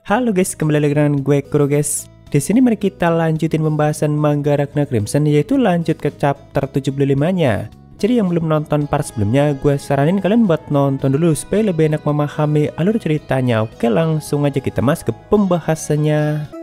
Halo guys, kembali lagi dengan gue Kuro guys. Di sini mari kita lanjutin pembahasan manga Ragna Crimson, yaitu lanjut ke chapter 75-nya. Jadi yang belum nonton part sebelumnya, gue saranin kalian buat nonton dulu supaya lebih enak memahami alur ceritanya. Oke, langsung aja kita masuk ke pembahasannya.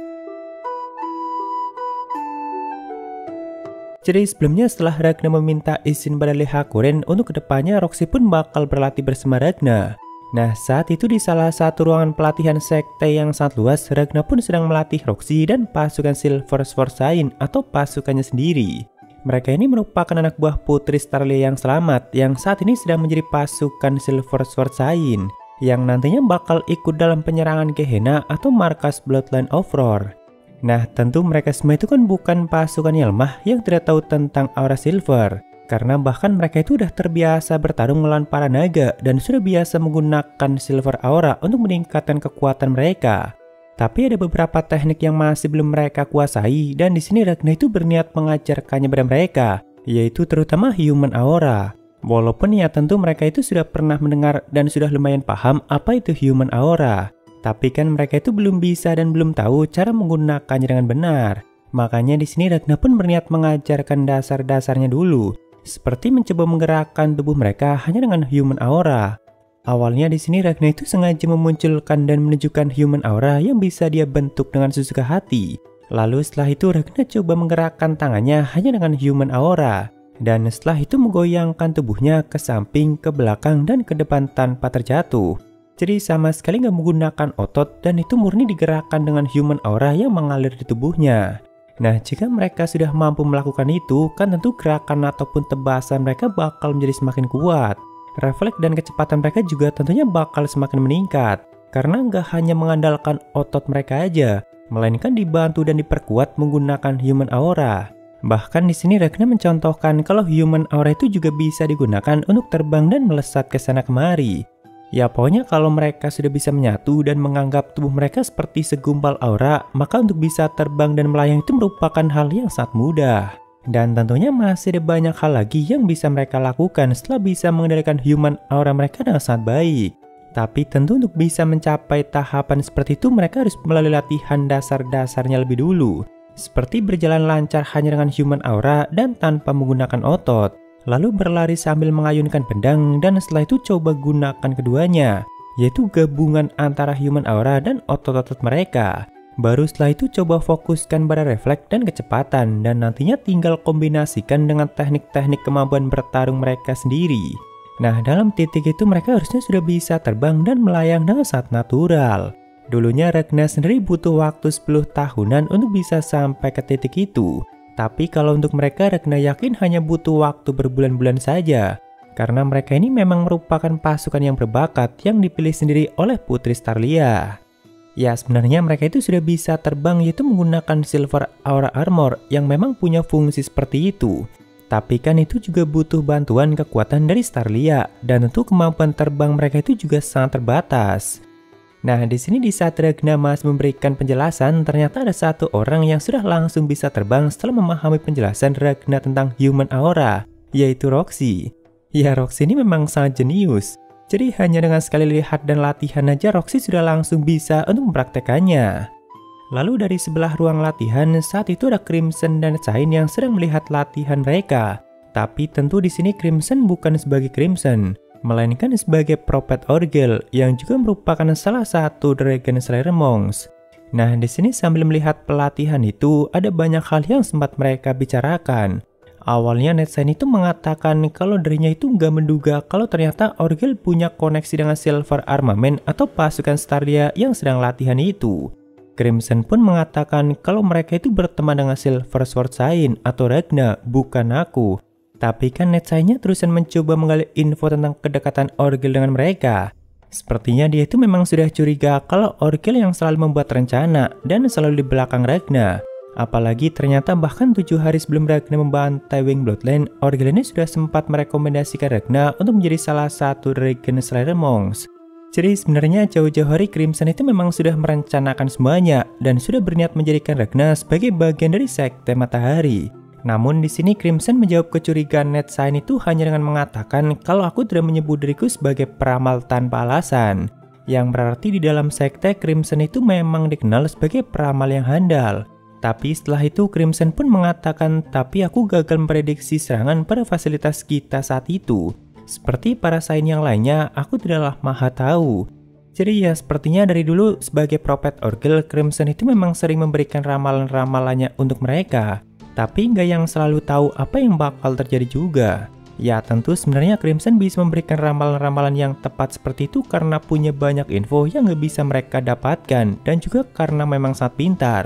Jadi sebelumnya setelah Ragna meminta izin pada Lee Hakuren untuk kedepannya, Roxy pun bakal berlatih bersama Ragna. Nah, saat itu di salah satu ruangan pelatihan sekte yang sangat luas, Ragna pun sedang melatih Roxy dan pasukan Silver Sword Saint atau pasukannya sendiri. Mereka ini merupakan anak buah Putri Starlia yang selamat, yang saat ini sedang menjadi pasukan Silver Sword Saint, yang nantinya bakal ikut dalam penyerangan Gehenna atau markas Bloodline of Roar. Nah, tentu mereka semua itu kan bukan pasukan yang lemah yang tidak tahu tentang aura silver. Karena bahkan mereka itu udah terbiasa bertarung melawan para naga dan sudah biasa menggunakan silver aura untuk meningkatkan kekuatan mereka. Tapi ada beberapa teknik yang masih belum mereka kuasai, dan di sini Ragna itu berniat mengajarkannya pada mereka, yaitu terutama human aura. Walaupun ya tentu mereka itu sudah pernah mendengar dan sudah lumayan paham apa itu human aura. Tapi kan mereka itu belum bisa dan belum tahu cara menggunakannya dengan benar. Makanya di sini Ragna pun berniat mengajarkan dasar-dasarnya dulu. Seperti mencoba menggerakkan tubuh mereka hanya dengan human aura. Awalnya di sini Ragna itu sengaja memunculkan dan menunjukkan human aura yang bisa dia bentuk dengan sesuka hati. Lalu setelah itu Ragna coba menggerakkan tangannya hanya dengan human aura. Dan setelah itu menggoyangkan tubuhnya ke samping, ke belakang, dan ke depan tanpa terjatuh. Jadi sama sekali nggak menggunakan otot, dan itu murni digerakkan dengan human aura yang mengalir di tubuhnya. Nah, jika mereka sudah mampu melakukan itu, kan tentu gerakan ataupun tebasan mereka bakal menjadi semakin kuat. Refleks dan kecepatan mereka juga tentunya bakal semakin meningkat. Karena nggak hanya mengandalkan otot mereka aja, melainkan dibantu dan diperkuat menggunakan human aura. Bahkan di sini Ragna mencontohkan kalau human aura itu juga bisa digunakan untuk terbang dan melesat ke sana kemari. Ya pokoknya kalau mereka sudah bisa menyatu dan menganggap tubuh mereka seperti segumpal aura, maka untuk bisa terbang dan melayang itu merupakan hal yang sangat mudah. Dan tentunya masih ada banyak hal lagi yang bisa mereka lakukan setelah bisa mengendalikan human aura mereka dengan sangat baik. Tapi tentu untuk bisa mencapai tahapan seperti itu mereka harus melalui latihan dasar-dasarnya lebih dulu. Seperti berjalan lancar hanya dengan human aura dan tanpa menggunakan otot. Lalu berlari sambil mengayunkan pedang, dan setelah itu coba gunakan keduanya, yaitu gabungan antara human aura dan otot-otot mereka. Baru setelah itu coba fokuskan pada refleks dan kecepatan, dan nantinya tinggal kombinasikan dengan teknik-teknik kemampuan bertarung mereka sendiri. Nah, dalam titik itu mereka harusnya sudah bisa terbang dan melayang dengan sangat natural. Dulunya Ragna sendiri butuh waktu 10 tahunan untuk bisa sampai ke titik itu. Tapi kalau untuk mereka, Ragna yakin hanya butuh waktu berbulan-bulan saja. Karena mereka ini memang merupakan pasukan yang berbakat yang dipilih sendiri oleh Putri Starlia. Ya sebenarnya mereka itu sudah bisa terbang, yaitu menggunakan Silver Aura Armor yang memang punya fungsi seperti itu. Tapi kan itu juga butuh bantuan kekuatan dari Starlia, dan tentu kemampuan terbang mereka itu juga sangat terbatas. Nah, di sini di saat Ragna masih memberikan penjelasan, ternyata ada satu orang yang sudah langsung bisa terbang setelah memahami penjelasan Ragna tentang human aura, yaitu Roxy. Ya, Roxy ini memang sangat jenius. Jadi hanya dengan sekali lihat dan latihan aja Roxy sudah langsung bisa untuk mempraktekannya. Lalu dari sebelah ruang latihan, saat itu ada Crimson dan Shine yang sedang melihat latihan mereka. Tapi tentu di sini Crimson bukan sebagai Crimson, melainkan sebagai Prophet Orgel yang juga merupakan salah satu Dragon Slayer Monks. Nah, di sini sambil melihat pelatihan itu, ada banyak hal yang sempat mereka bicarakan. Awalnya Netshine itu mengatakan kalau dirinya itu nggak menduga kalau ternyata Orgel punya koneksi dengan Silver Armament atau pasukan Starlia yang sedang latihan itu. Crimson pun mengatakan kalau mereka itu berteman dengan Silver Sword Saint atau Ragna, bukan aku. Tapi kan Netshine terusan mencoba menggali info tentang kedekatan Orgel dengan mereka. Sepertinya dia itu memang sudah curiga kalau Orgel yang selalu membuat rencana dan selalu di belakang Ragna. Apalagi ternyata bahkan 7 hari sebelum Ragna membantai Wing Bloodline, Orgel ini sudah sempat merekomendasikan Ragna untuk menjadi salah satu Dragon Slayer Monks. Jadi sebenarnya jauh-jauh hari Crimson itu memang sudah merencanakan semuanya dan sudah berniat menjadikan Ragna sebagai bagian dari sekte Matahari. Namun di sini Crimson menjawab kecurigaan Netshine itu hanya dengan mengatakan kalau aku tidak menyebut diriku sebagai peramal tanpa alasan. yang berarti di dalam sekte Crimson itu memang dikenal sebagai peramal yang handal. Tapi setelah itu Crimson pun mengatakan, tapi aku gagal memprediksi serangan pada fasilitas kita saat itu. Seperti para saint yang lainnya, aku tidaklah maha tahu. Jadi ya sepertinya dari dulu sebagai prophet Orgel, Crimson itu memang sering memberikan ramalan-ramalannya untuk mereka. Tapi nggak yang selalu tahu apa yang bakal terjadi juga. Ya tentu sebenarnya Crimson bisa memberikan ramalan-ramalan yang tepat seperti itu karena punya banyak info yang nggak bisa mereka dapatkan. Dan juga karena memang sangat pintar.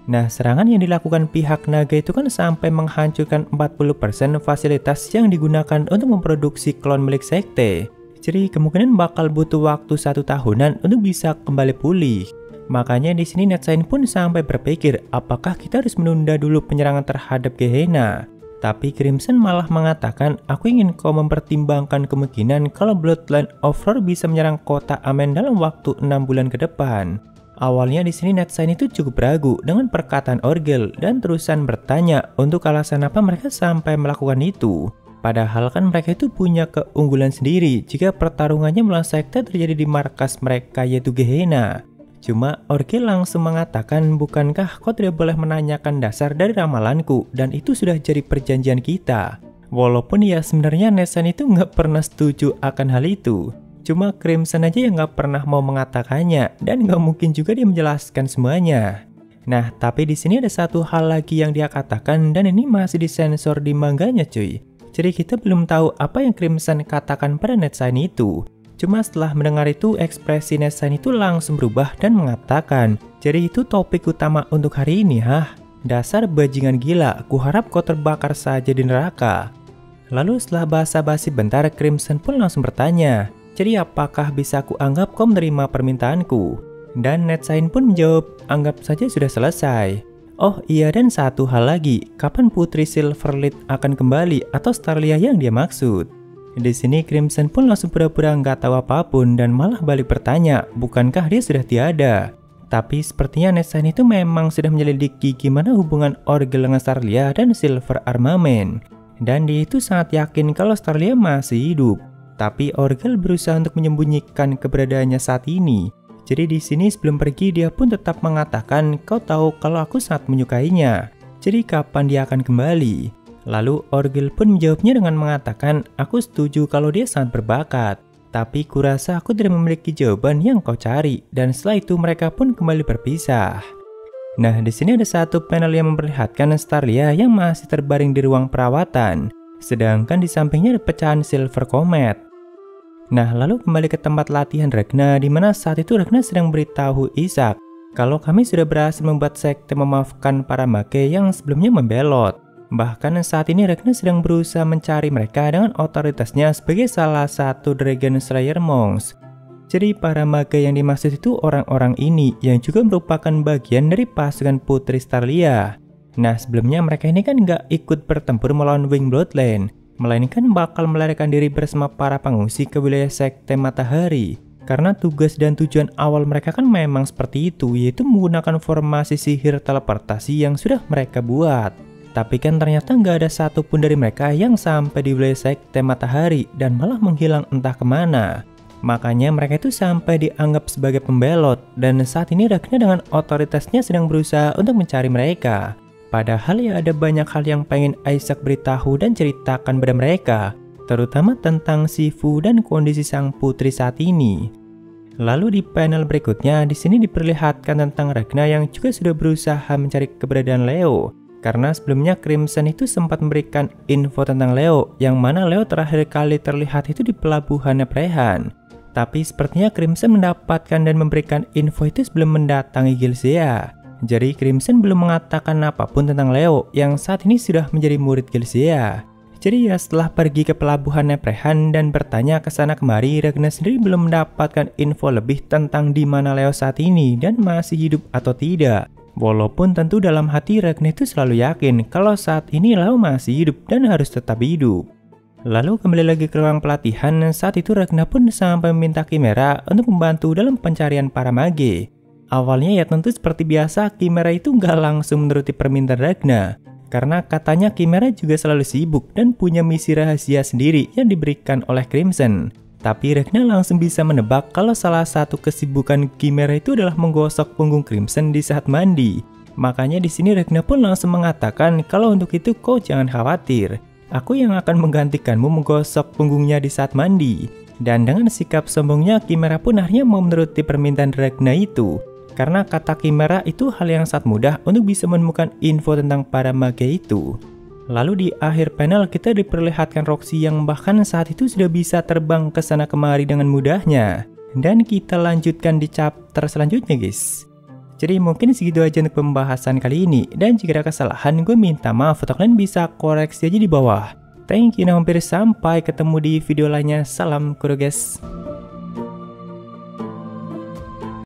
Nah serangan yang dilakukan pihak naga itu kan sampai menghancurkan 40% fasilitas yang digunakan untuk memproduksi klon milik sekte. Jadi kemungkinan bakal butuh waktu 1 tahunan untuk bisa kembali pulih. Makanya di sini NetSaint pun sampai berpikir apakah kita harus menunda dulu penyerangan terhadap Gehenna. Tapi Crimson malah mengatakan, aku ingin kau mempertimbangkan kemungkinan kalau Bloodline of Roar bisa menyerang kota Amen dalam waktu 6 bulan ke depan. Awalnya di sini NetSaint itu cukup ragu dengan perkataan Orgel dan terusan bertanya untuk alasan apa mereka sampai melakukan itu. Padahal kan mereka itu punya keunggulan sendiri jika pertarungannya melawan sekte terjadi di markas mereka yaitu Gehenna. Cuma Orgel langsung mengatakan, bukankah kau tidak boleh menanyakan dasar dari ramalanku dan itu sudah jadi perjanjian kita. Walaupun ya sebenarnya NetSaint itu nggak pernah setuju akan hal itu. Cuma Crimson aja yang nggak pernah mau mengatakannya dan nggak mungkin juga dia menjelaskan semuanya. Nah tapi di sini ada satu hal lagi yang dia katakan dan ini masih disensor di manganya cuy. Jadi kita belum tahu apa yang Crimson katakan pada NetSaint itu. Cuma setelah mendengar itu, ekspresi NetSaint itu langsung berubah dan mengatakan, jadi itu topik utama untuk hari ini, hah? Dasar bajingan gila, kuharap kau terbakar saja di neraka. Lalu setelah basa-basi bentar, Crimson pun langsung bertanya, jadi apakah bisa aku anggap kau menerima permintaanku? Dan NetSaint pun menjawab, anggap saja sudah selesai. Oh iya, dan satu hal lagi, kapan Putri Silverlit akan kembali atau Starlia yang dia maksud? Di sini Crimson pun langsung pura-pura nggak tahu apapun dan malah balik bertanya, bukankah dia sudah tiada? Tapi sepertinya NetSaint itu memang sudah menyelidiki gimana hubungan Orgel dengan Starlia dan Silver Armament. Dan dia itu sangat yakin kalau Starlia masih hidup. Tapi Orgel berusaha untuk menyembunyikan keberadaannya saat ini. Jadi di sini sebelum pergi dia pun tetap mengatakan, kau tahu kalau aku sangat menyukainya. Jadi kapan dia akan kembali? Lalu Orgel pun menjawabnya dengan mengatakan, aku setuju kalau dia sangat berbakat. Tapi kurasa aku tidak memiliki jawaban yang kau cari. Dan setelah itu mereka pun kembali berpisah. Nah di sini ada satu panel yang memperlihatkan Starlia yang masih terbaring di ruang perawatan. Sedangkan di sampingnya ada pecahan Silver Comet. Nah lalu kembali ke tempat latihan Ragna, di mana saat itu Ragna sedang beritahu Isaac kalau kami sudah berhasil membuat sekte memaafkan para mage yang sebelumnya membelot. Bahkan saat ini Ragna sedang berusaha mencari mereka dengan otoritasnya sebagai salah satu Dragon Slayer Monks. Jadi para mage yang dimaksud itu orang-orang ini yang juga merupakan bagian dari pasukan Putri Starlia. Nah sebelumnya mereka ini kan nggak ikut bertempur melawan Wing Bloodline, melainkan bakal melarikan diri bersama para pengungsi ke wilayah sekte Matahari. Karena tugas dan tujuan awal mereka kan memang seperti itu, yaitu menggunakan formasi sihir teleportasi yang sudah mereka buat. Tapi kan ternyata nggak ada satupun dari mereka yang sampai di wilayah sekte Matahari dan malah menghilang entah kemana. Makanya mereka itu sampai dianggap sebagai pembelot, dan saat ini Ragna dengan otoritasnya sedang berusaha untuk mencari mereka. Padahal ya ada banyak hal yang pengen Isaac beritahu dan ceritakan pada mereka, terutama tentang Shifu dan kondisi sang putri saat ini. Lalu di panel berikutnya, di sini diperlihatkan tentang Ragna yang juga sudah berusaha mencari keberadaan Leo. Karena sebelumnya Crimson itu sempat memberikan info tentang Leo, yang mana Leo terakhir kali terlihat itu di pelabuhan Neprehan. Tapi sepertinya Crimson mendapatkan dan memberikan info itu sebelum mendatangi Gilzea. Jadi Crimson belum mengatakan apapun tentang Leo yang saat ini sudah menjadi murid Gilzea. Jadi ya setelah pergi ke pelabuhan Neprehan dan bertanya ke sana kemari, Ragna sendiri belum mendapatkan info lebih tentang di mana Leo saat ini dan masih hidup atau tidak. Walaupun tentu dalam hati Ragna itu selalu yakin kalau saat ini Leo masih hidup dan harus tetap hidup. Lalu kembali lagi ke ruang pelatihan, saat itu Ragna pun sampai meminta Chimera untuk membantu dalam pencarian para mage. Awalnya ya tentu seperti biasa Chimera itu nggak langsung menuruti permintaan Ragna. Karena katanya Chimera juga selalu sibuk dan punya misi rahasia sendiri yang diberikan oleh Crimson. Tapi Ragna langsung bisa menebak kalau salah satu kesibukan Chimera itu adalah menggosok punggung Crimson di saat mandi. Makanya di sini Ragna pun langsung mengatakan kalau untuk itu kau jangan khawatir. Aku yang akan menggantikanmu menggosok punggungnya di saat mandi. Dan dengan sikap sombongnya Chimera pun akhirnya mau menuruti permintaan Ragna itu. Karena kata Chimera itu hal yang sangat mudah untuk bisa menemukan info tentang para maga itu. Lalu di akhir panel kita diperlihatkan Roxy yang bahkan saat itu sudah bisa terbang ke sana kemari dengan mudahnya. Dan kita lanjutkan di chapter selanjutnya guys. Jadi mungkin segitu aja untuk pembahasan kali ini. Dan jika ada kesalahan gue minta maaf atau kalian bisa koreksi aja di bawah. Thank you, nah hampir sampai ketemu di video lainnya. Salam kuro guys.